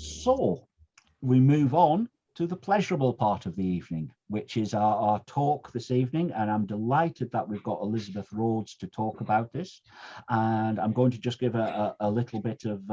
So we move on to the pleasurable part of the evening, which is our talk this evening. And I'm delighted that we've got Elizabeth Rhodes to talk about this. And I'm going to just give a little bit of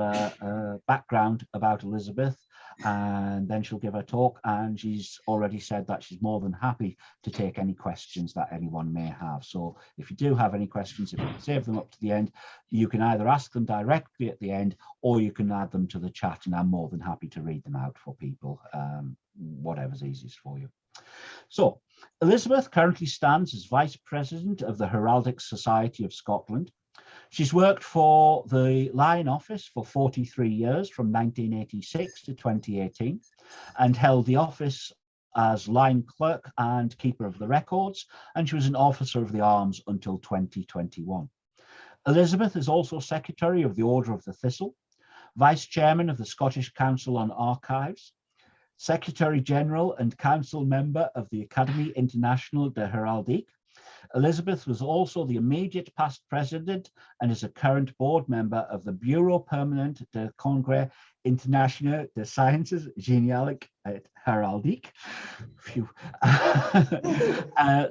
background about Elizabeth, and then she'll give her talk. And she's already said that she's more than happy to take any questions that anyone may have. So if you do have any questions, if you can save them up to the end, you can either ask them directly at the end, or you can add them to the chat, and I'm more than happy to read them out for people, whatever's easiest for you. So Elizabeth currently stands as Vice President of the Heraldic Society of Scotland. She's worked for the Lyon Office for 43 years, from 1986 to 2018, and held the office as Lyon Clerk and Keeper of the Records, and she was an Officer of the Arms until 2021. Elizabeth is also Secretary of the Order of the Thistle, Vice Chairman of the Scottish Council on Archives, Secretary General and Council Member of the Academie Internationale de Heraldique. Elizabeth was also the immediate past president and is a current board member of the Bureau Permanent de Congres Internationaux de Sciences Genealogique et Heraldique.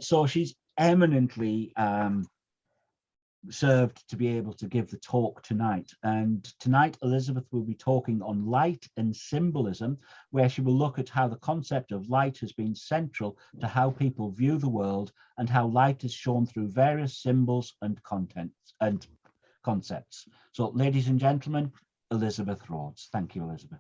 So she's eminently served to be able to give the talk tonight. And tonight Elizabeth will be talking on light and symbolism, where she will look at how the concept of light has been central to how people view the world, and how light is shown through various symbols and contents and concepts. So ladies and gentlemen, Elizabeth Rhodes. Thank you, Elizabeth.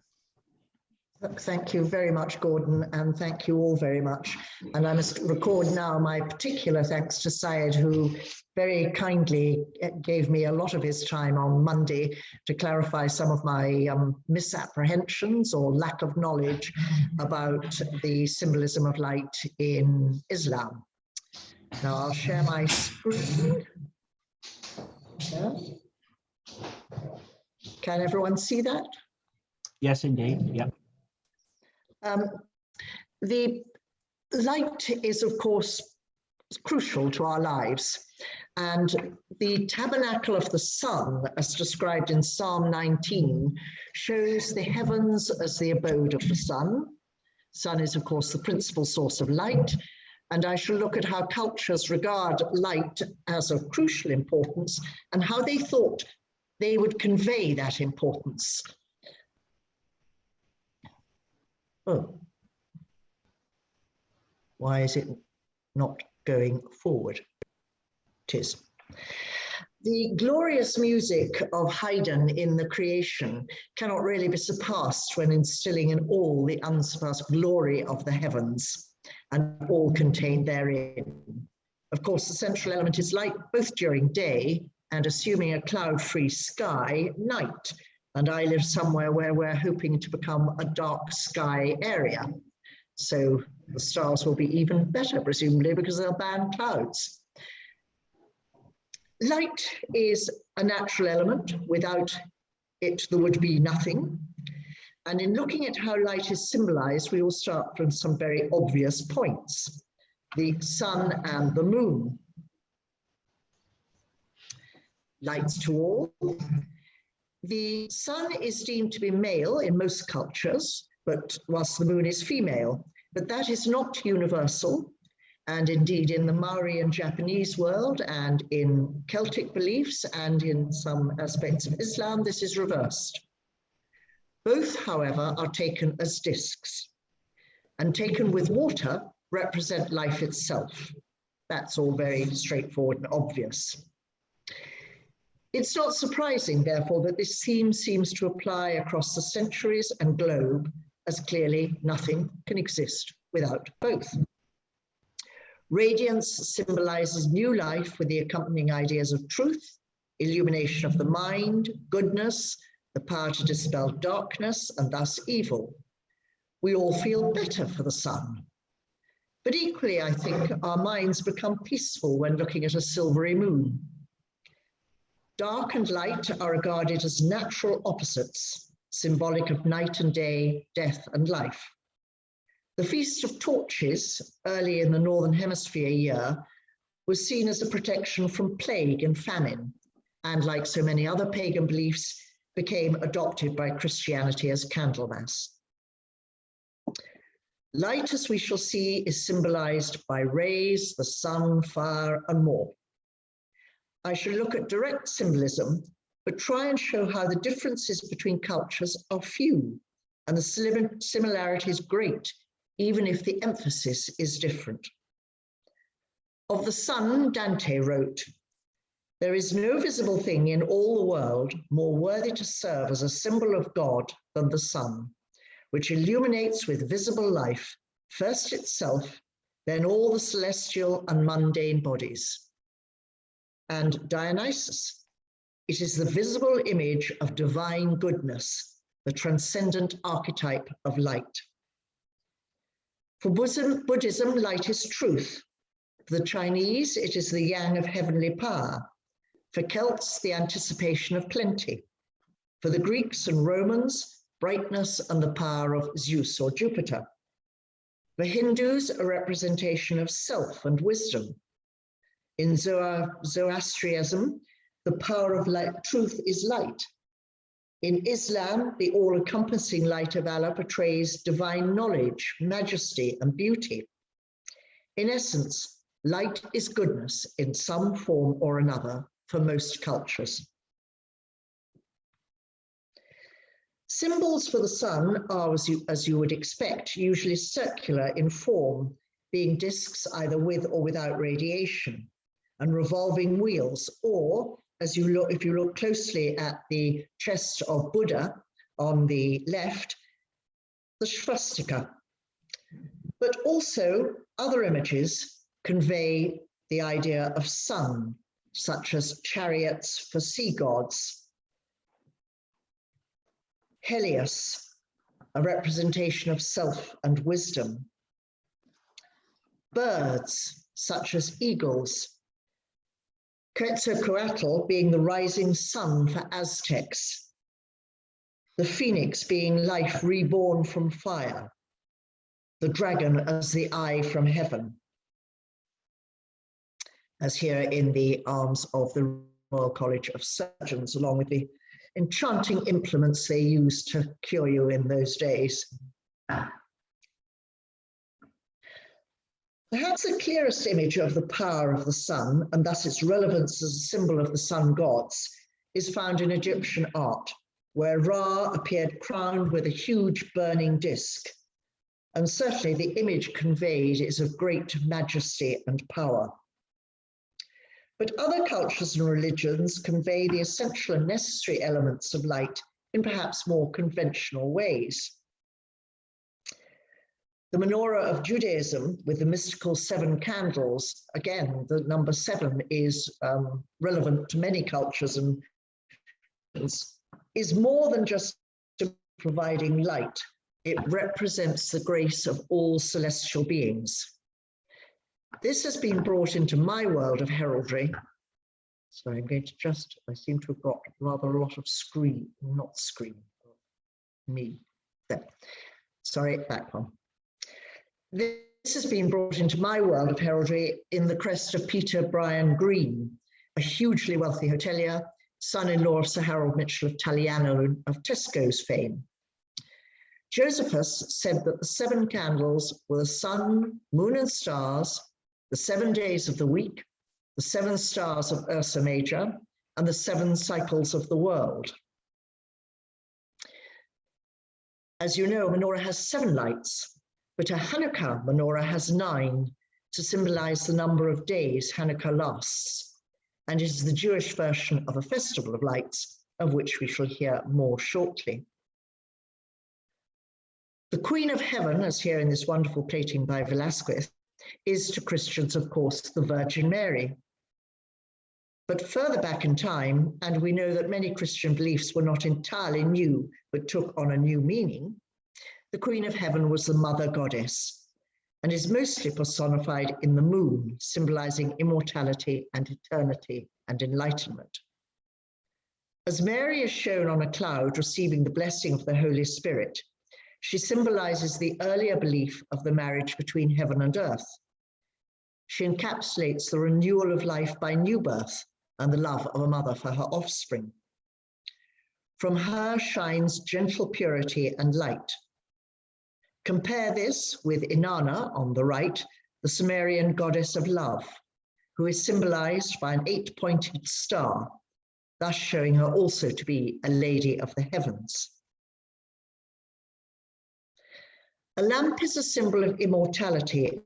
Thank you very much, Gordon, and thank you all very much. And I must record now my particular thanks to Syed, who very kindly gave me a lot of his time on Monday to clarify some of my misapprehensions or lack of knowledge about the symbolism of light in Islam. Now I'll share my screen. Yeah. Can everyone see that? Yes, indeed. Yep. The light is, of course, crucial to our lives, and the tabernacle of the sun, as described in Psalm 19, shows the heavens as the abode of the sun. Sun is, of course, the principal source of light, and I shall look at how cultures regard light as of crucial importance and how they thought they would convey that importance. Oh, why is it not going forward? It is. The glorious music of Haydn in the creation cannot really be surpassed when instilling in all the unsurpassed glory of the heavens and all contained therein. Of course, the central element is light, both during day and, assuming a cloud-free sky, night. And I live somewhere where we're hoping to become a dark sky area. So the stars will be even better, presumably, because they'll ban clouds. Light is a natural element. Without it, there would be nothing. And in looking at how light is symbolized, we will start from some very obvious points. The sun and the moon. Lights to all. The sun is deemed to be male in most cultures, but whilst the moon is female, but that is not universal. And indeed in the Maori and Japanese world, and in Celtic beliefs, and in some aspects of Islam, this is reversed. Both, however, are taken as discs, and taken with water represent life itself. That's all very straightforward and obvious. It's not surprising, therefore, that this theme seems to apply across the centuries and globe, as clearly nothing can exist without both. Radiance symbolizes new life with the accompanying ideas of truth, illumination of the mind, goodness, the power to dispel darkness and thus evil. We all feel better for the sun. But equally, I think, our minds become peaceful when looking at a silvery moon. Dark and light are regarded as natural opposites, symbolic of night and day, death and life. The Feast of Torches, early in the Northern Hemisphere year, was seen as a protection from plague and famine, and like so many other pagan beliefs, became adopted by Christianity as Candlemas. Light, as we shall see, is symbolized by rays, the sun, fire, and more. I shall look at direct symbolism, but try and show how the differences between cultures are few and the similarities great, even if the emphasis is different. Of the sun, Dante wrote, "There is no visible thing in all the world more worthy to serve as a symbol of God than the sun, which illuminates with visible life, first itself, then all the celestial and mundane bodies." And Dionysus, "It is the visible image of divine goodness, the transcendent archetype of light." For Buddhism, light is truth. For the Chinese, it is the yang of heavenly power. For Celts, the anticipation of plenty. For the Greeks and Romans, brightness and the power of Zeus or Jupiter. For Hindus, a representation of self and wisdom. In Zoroastrianism, the power of light, truth is light. In Islam, the all-encompassing light of Allah portrays divine knowledge, majesty, and beauty. In essence, light is goodness in some form or another for most cultures. Symbols for the sun are, as you would expect, usually circular in form, being discs either with or without radiation, and revolving wheels, or if you look closely at the chest of Buddha on the left, the swastika. But also other images convey the idea of sun, such as chariots for sea gods, Helios, a representation of self and wisdom, birds such as eagles, Quetzalcoatl being the rising sun for Aztecs, the phoenix being life reborn from fire, the dragon as the eye from heaven, as here in the arms of the Royal College of Surgeons, along with the enchanting implements they used to cure you in those days. Perhaps the clearest image of the power of the sun, and thus its relevance as a symbol of the sun gods, is found in Egyptian art, where Ra appeared crowned with a huge burning disk. And certainly the image conveyed is of great majesty and power. But other cultures and religions convey the essential and necessary elements of light in perhaps more conventional ways. The menorah of Judaism, with the mystical 7 candles, again, the number 7 is relevant to many cultures and is more than just providing light. It represents the grace of all celestial beings. This has been brought into my world of heraldry. So I'm going to I seem to have got rather a lot of me. There. Sorry, back one. This has been brought into my world of heraldry in the crest of Peter Bryan Green, a hugely wealthy hotelier, son-in-law of Sir Harold Mitchell of Talliano of Tesco's fame. Josephus said that the 7 candles were the sun, moon, and stars, the 7 days of the week, the 7 stars of Ursa Major, and the 7 cycles of the world. As you know, a menorah has 7 lights, but a HANNUKAH menorah has 9 to symbolize the number of days Hanukkah lasts, and is the Jewish version of a festival of lights, of which we shall hear more shortly. The Queen of Heaven, as here in this wonderful plating by Velázquez, is to Christians, of course, the Virgin Mary. But further back in time, and we know that many Christian beliefs were not entirely new, but took on a new meaning, the Queen of Heaven was the mother goddess, and is mostly personified in the moon, symbolizing immortality and eternity and enlightenment. As Mary is shown on a cloud receiving the blessing of the Holy Spirit, she symbolizes the earlier belief of the marriage between heaven and earth. She encapsulates the renewal of life by new birth and the love of a mother for her offspring. From her shines gentle purity and light. Compare this with Inanna on the right, the Sumerian goddess of love, who is symbolized by an 8-pointed star, thus showing her also to be a lady of the heavens. A lamp is a symbol of immortality,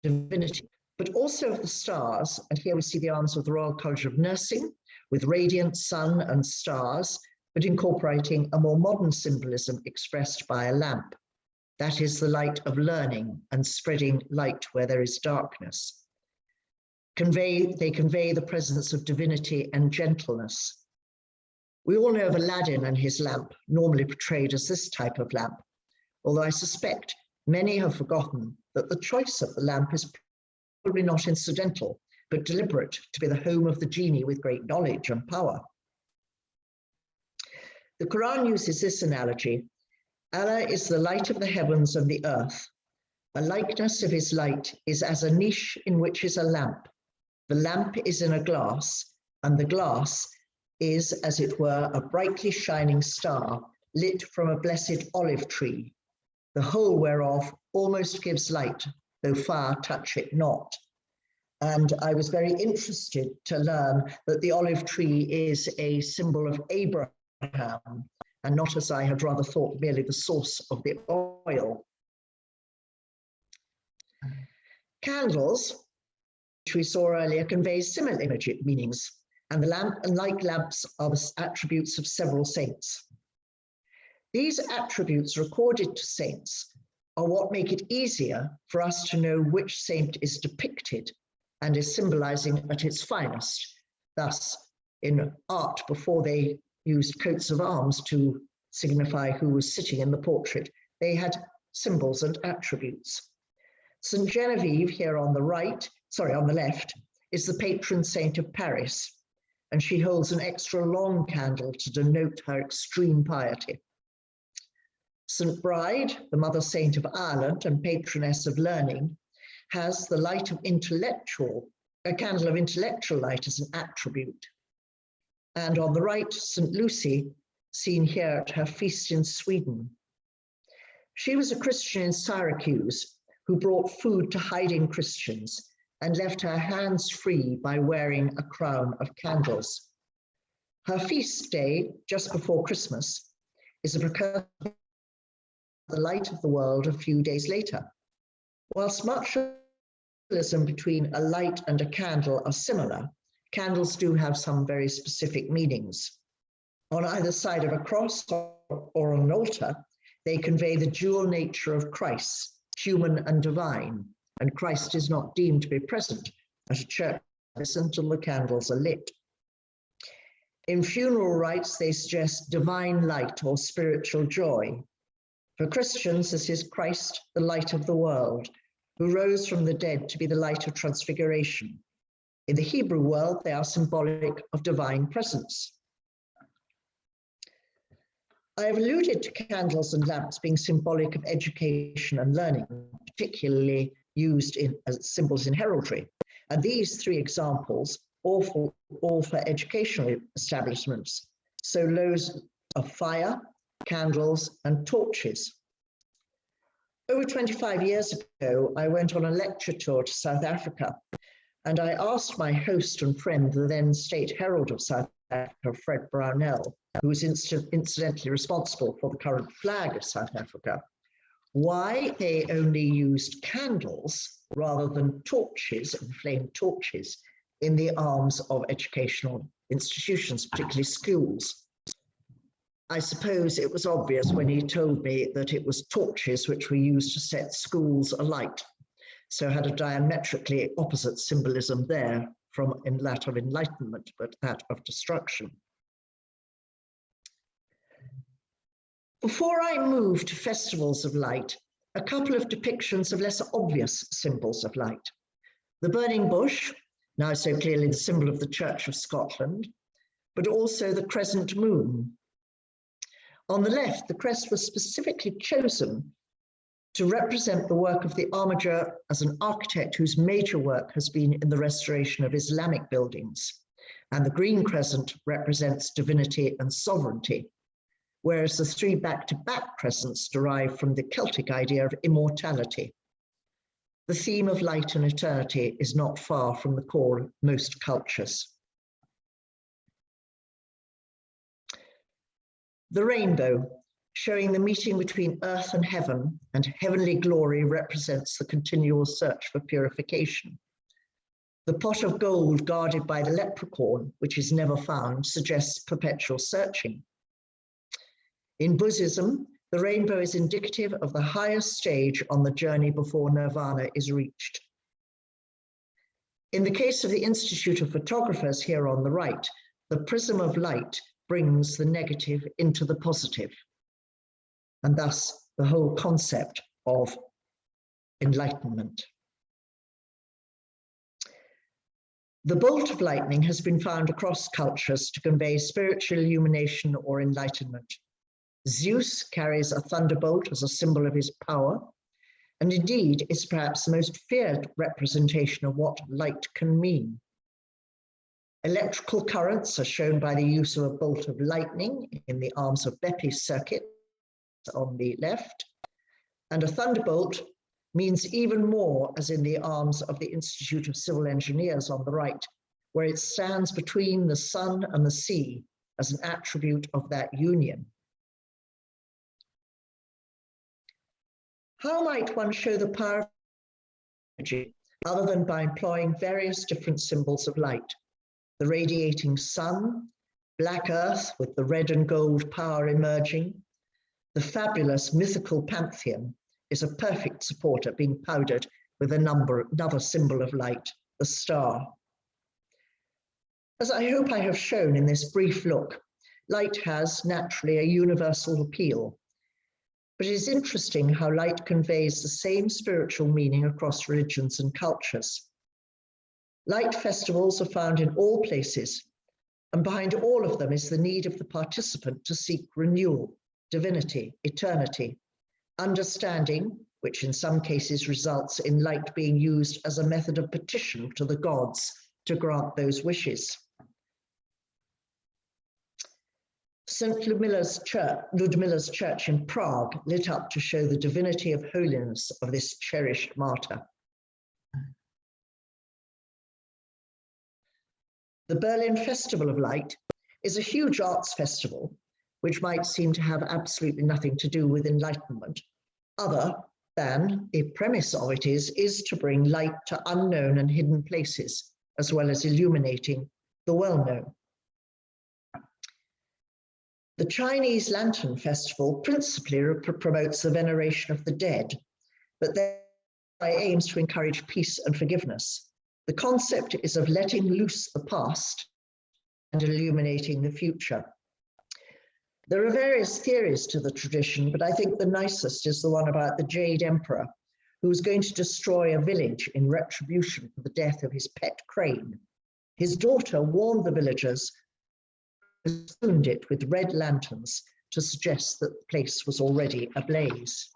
divinity, but also of the stars. And here we see the arms of the Royal College of Nursing with radiant sun and stars, but incorporating a more modern symbolism expressed by a lamp. That is the light of learning and spreading light where there is darkness. They convey the presence of divinity and gentleness. We all know of Aladdin and his lamp, normally portrayed as this type of lamp, although I suspect many have forgotten that the choice of the lamp is probably not incidental, but deliberate, to be the home of the genie with great knowledge and power. The Quran uses this analogy. Allah is the light of the heavens and the earth. A likeness of his light is as a niche in which is a lamp. The lamp is in a glass, and the glass is, as it were, a brightly shining star lit from a blessed olive tree, the whole whereof almost gives light, though fire touch it not. And I was very interested to learn that the olive tree is a symbol of Abraham, and not, as I had rather thought, merely the source of the oil. Candles, which we saw earlier, convey similar meanings, and the lamp and like lamps are the attributes of several saints. These attributes recorded to saints are what make it easier for us to know which saint is depicted and is symbolizing at its finest. Thus, in art, before they used coats of arms to signify who was sitting in the portrait, they had symbols and attributes. St. Genevieve, here on the left, is the patron saint of Paris, and she holds an extra long candle to denote her extreme piety. St. Bride, the mother saint of Ireland and patroness of learning, has the light of a candle of intellectual light as an attribute. And on the right, St. Lucy, seen here at her feast in Sweden. She was a Christian in Syracuse who brought food to hiding Christians and left her hands free by wearing a crown of candles. Her feast day, just before Christmas, is a precursor of the light of the world a few days later. Whilst much symbolism between a light and a candle are similar, candles do have some very specific meanings. On either side of a cross or on an altar, they convey the dual nature of Christ, human and divine, and Christ is not deemed to be present at a church service until the candles are lit. In funeral rites, they suggest divine light or spiritual joy. For Christians, this is Christ, the light of the world, who rose from the dead to be the light of transfiguration. In the Hebrew world, they are symbolic of divine presence. I have alluded to candles and lamps being symbolic of education and learning, particularly used as symbols in heraldry. And these three examples, all for educational establishments, so those of fire, candles, and torches. Over 25 years ago, I went on a lecture tour to South Africa, and I asked my host and friend, the then State Herald of South Africa, Fred Brownell, who was incidentally responsible for the current flag of South Africa, why they only used candles rather than torches and flame torches in the arms of educational institutions, particularly schools. I suppose it was obvious when he told me that it was torches which were used to set schools alight. So I had a diametrically opposite symbolism there from that of enlightenment, but that of destruction. Before I move to festivals of light, a couple of depictions of less obvious symbols of light. The burning bush, now so clearly the symbol of the Church of Scotland, but also the crescent moon. On the left, the crest was specifically chosen to represent the work of the armiger as an architect whose major work has been in the restoration of Islamic buildings. and the green crescent represents divinity and sovereignty, whereas the three back-to-back crescents derive from the Celtic idea of immortality. The theme of light and eternity is not far from the core of most cultures. The rainbow, showing the meeting between earth and heavenly glory, represents the continual search for purification. The pot of gold guarded by the leprechaun, which is never found, suggests perpetual searching. In Buddhism, the rainbow is indicative of the highest stage on the journey before nirvana is reached. In the case of the Institute of Photographers here on the right, the prism of light brings the negative into the positive, and thus the whole concept of enlightenment. The bolt of lightning has been found across cultures to convey spiritual illumination or enlightenment. Zeus carries a thunderbolt as a symbol of his power, and indeed is perhaps the most feared representation of what light can mean. Electrical currents are shown by the use of a bolt of lightning in the arms of Bepi's circuit on the left, and a thunderbolt means even more as in the arms of the Institute of Civil Engineers on the right, where it stands between the sun and the sea as an attribute of that union. How might one show the power of energy other than by employing various different symbols of light? The radiating sun, black earth with the red and gold power emerging. The fabulous mythical pantheon is a perfect supporter being powdered with another symbol of light, the star. As I hope I have shown in this brief look, light has naturally a universal appeal. But it is interesting how light conveys the same spiritual meaning across religions and cultures. Light festivals are found in all places, and behind all of them is the need of the participant to seek renewal, divinity, eternity, understanding, which in some cases results in light being used as a method of petition to the gods to grant those wishes. St. Ludmila's church in Prague lit up to show the divinity of holiness of this cherished martyr. The Berlin Festival of Light is a huge arts festival, which might seem to have absolutely nothing to do with enlightenment, other than the premise of it is to bring light to unknown and hidden places, as well as illuminating the well-known. The Chinese Lantern Festival principally promotes the veneration of the dead, but thereby aims to encourage peace and forgiveness. The concept is of letting loose the past and illuminating the future. There are various theories to the tradition, but I think the nicest is the one about the Jade Emperor, who was going to destroy a village in retribution for the death of his pet crane. His daughter warned the villagers and consumed it with red lanterns to suggest that the place was already ablaze.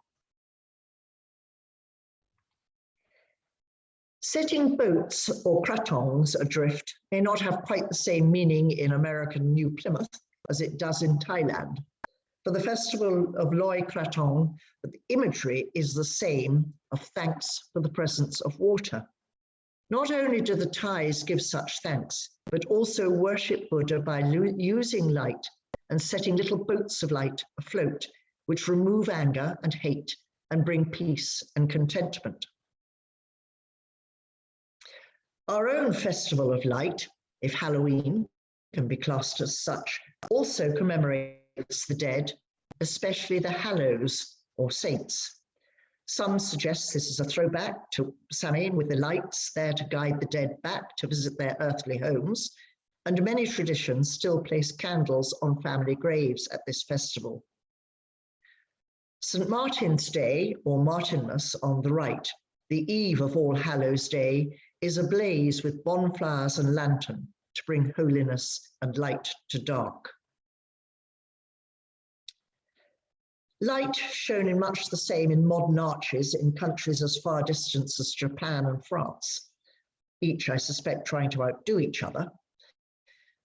Setting boats or cratons adrift may not have quite the same meaning in American New Plymouth as it does in Thailand. For the festival of Loy Krathong, the imagery is the same of thanks for the presence of water. Not only do the Thais give such thanks, but also worship Buddha by using light and setting little boats of light afloat, which remove anger and hate and bring peace and contentment. Our own Festival of Light, if Halloween can be classed as such, also commemorates the dead, especially the Hallows or saints. Some suggest this is a throwback to Samhain with the lights there to guide the dead back to visit their earthly homes, and many traditions still place candles on family graves at this festival. St. Martin's Day, or Martinmas on the right, the eve of All Hallows Day, is ablaze with bonfires and lantern to bring holiness and light to dark. Light shown in much the same in modern arches in countries as far distant as Japan and France, each, I suspect, trying to outdo each other.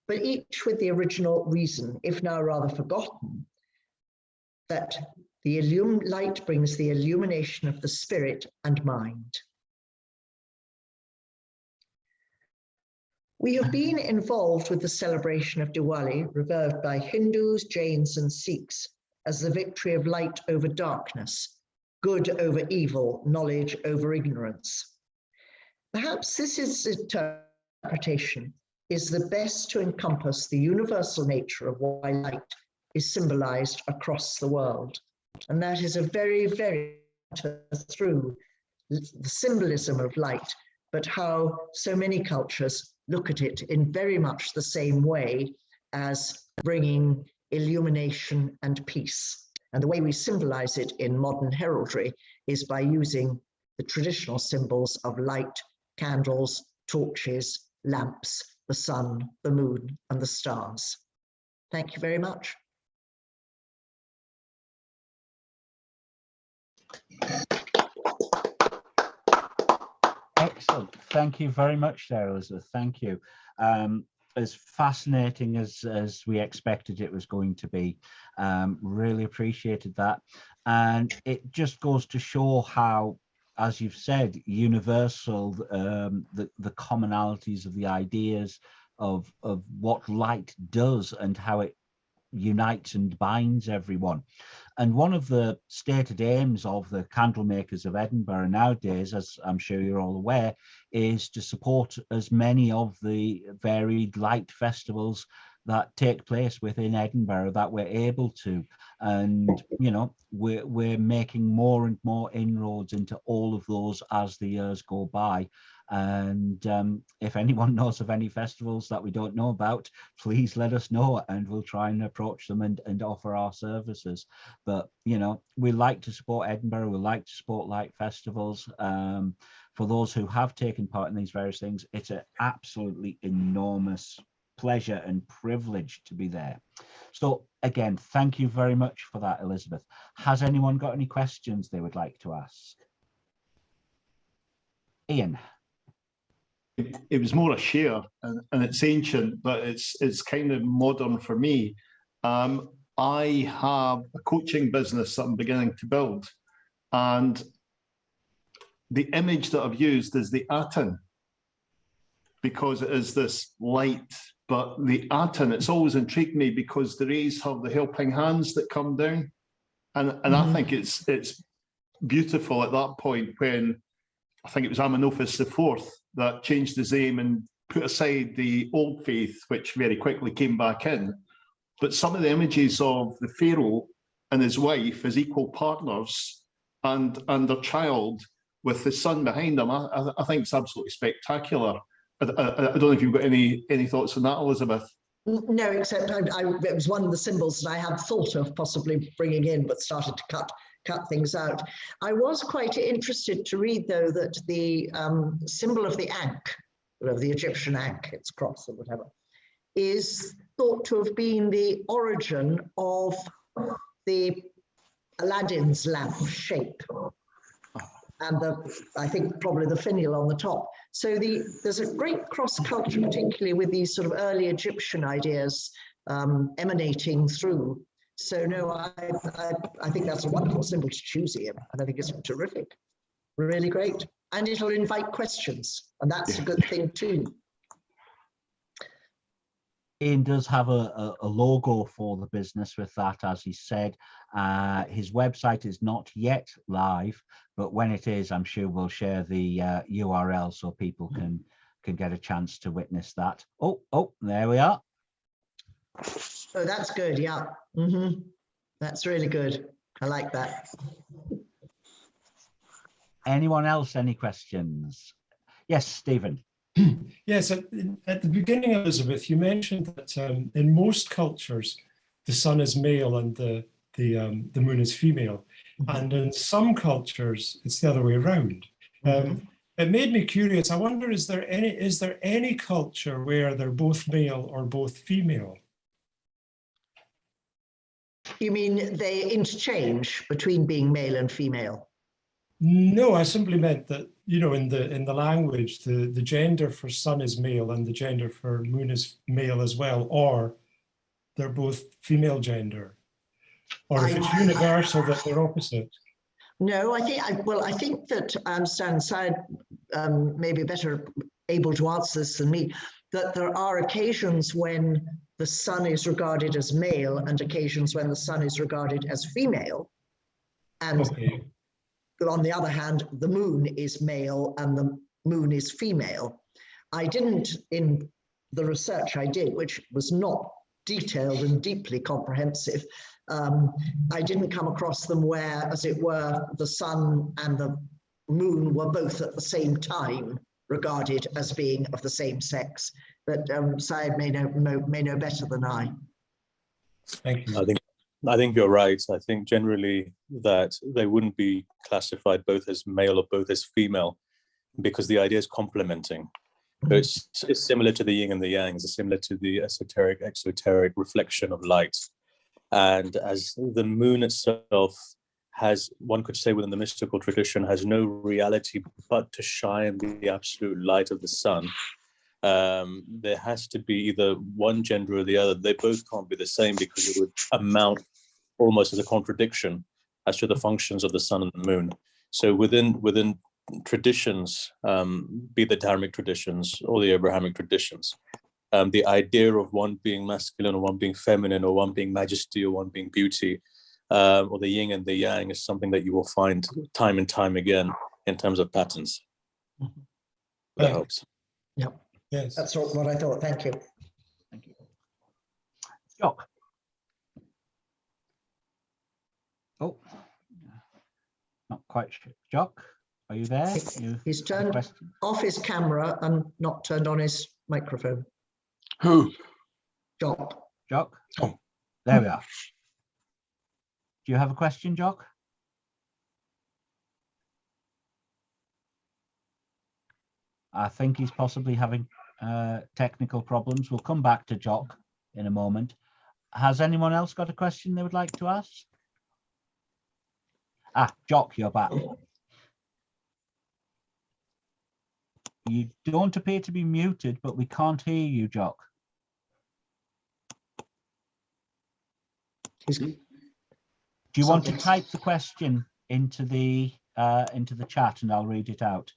but each with the original reason, if now rather forgotten, that the light brings the illumination of the spirit and mind. We have been involved with the celebration of Diwali, revered by Hindus, Jains, and Sikhs as the victory of light over darkness, good over evil, knowledge over ignorance. Perhaps this interpretation is the best to encompass the universal nature of why light is symbolized across the world. And that is a very, very through the symbolism of light, but how so many cultures look at it in very much the same way as bringing illumination and peace. And the way we symbolize it in modern heraldry is by using the traditional symbols of light, candles, torches, lamps, the sun, the moon, and the stars. Thank you very much. Excellent. Thank you very much there, Elizabeth. Thank you. As fascinating as we expected it was going to be. Really appreciated that. And it just goes to show how, as you've said, universal, the commonalities of the ideas of what light does and how it unites and binds everyone. And one of the stated aims of the Candlemakers of Edinburgh nowadays, as I'm sure you're all aware, is to support as many of the varied light festivals that take place within Edinburgh that we're able to. And, you know, we're making more and more inroads into all of those as the years go by. And if anyone knows of any festivals that we don't know about, please let us know and we'll try and approach them and offer our services. But, you know, we like to support Edinburgh, we like to support light festivals. For those who have taken part in these various things, it's an absolutely enormous pleasure and privilege to be there. So again, thank you very much for that, Elizabeth. Has anyone got any questions they would like to ask? Ian. It was more a share, and it's ancient, but it's kind of modern for me. I have a coaching business that I'm beginning to build, and the image that I've used is the aten, because it is this light. But the aten, it's always intrigued me because the rays have the helping hands that come down, and I think it's beautiful at that point when I think it was Amenophis IV that changed his aim and put aside the old faith, which very quickly came back in. But some of the images of the pharaoh and his wife as equal partners and their child with the sun behind them, I think it's absolutely spectacular. I don't know if you've got any thoughts on that, Elizabeth. No, except it was one of the symbols that I had thought of possibly bringing in, but started to cut things out. I was quite interested to read, though, that the symbol of the Ankh, of the Egyptian Ankh, its cross or whatever, is thought to have been the origin of the Aladdin's lamp shape. And I think probably the finial on the top. So there's a great cross-culture, particularly with these sort of early Egyptian ideas emanating through. So no, I think that's a wonderful symbol to choose here. And I think it's terrific, really great. And it'll invite questions, and that's a good thing too. Ian does have a logo for the business with that, as he said. His website is not yet live, but when it is, I'm sure we'll share the URL so people can get a chance to witness that. Oh, there we are. Oh, that's good. Yeah. That's really good. I like that. Anyone else? Any questions? Yes, Stephen. Yes, at the beginning, Elizabeth, you mentioned that in most cultures, the sun is male and the moon is female. And in some cultures, it's the other way around. It made me curious. I wonder, is there any culture where they're both male or both female? You mean they interchange between being male and female? No, I simply meant that you know, in the language, the gender for sun is male and the gender for moon is male as well, or they're both female gender, or if it's universal that they're opposite. No, I think that I understand Syed may be better able to answer this than me, that there are occasions when the sun is regarded as male and occasions when the sun is regarded as female. And Okay. on the other hand, the moon is male and the moon is female. I didn't, in the research I did, which was not detailed and deeply comprehensive, I didn't come across them where, as it were, the sun and the moon were both at the same time regarded as being of the same sex. But Syed may know better than I. Thank you. I think you're right. I think generally that they wouldn't be classified both as male or both as female, because the idea is complementing. So it's similar to the yin and the yang. It's similar to the esoteric, exoteric reflection of light. And as the moon itself has, one could say within the mystical tradition, has no reality but to shine the absolute light of the sun, there has to be either one gender or the other. They both can't be the same, because it would amount almost as a contradiction as to the functions of the sun and the moon. So within traditions, be the Dharmic traditions or the Abrahamic traditions, the idea of one being masculine or one being feminine or one being majesty or one being beauty, or the yin and the yang, is something that you will find time and time again in terms of patterns. That helps. Yep. Yes. That's what I thought. Thank you. Thank you. Jock. Oh, not quite sure. Jock, are you there? He's turned off his camera and not turned on his microphone. Who? Jock. Jock? Oh. There we are. Do you have a question, Jock? I think he's possibly having technical problems. We'll come back to Jock in a moment. Has anyone else got a question they would like to ask? Ah, Jock, you're back. You don't appear to be muted, but we can't hear you, Jock. Do you want to type the question into the chat and I'll read it out?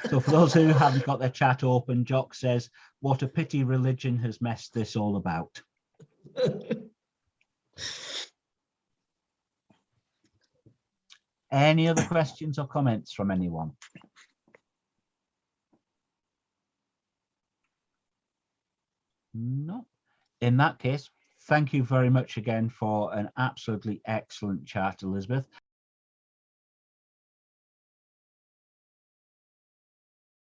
So for those who haven't got their chat open, Jock says, "What a pity religion has messed this all about." Any other questions or comments from anyone? No. In that case, thank you very much again for an absolutely excellent chat, Elizabeth.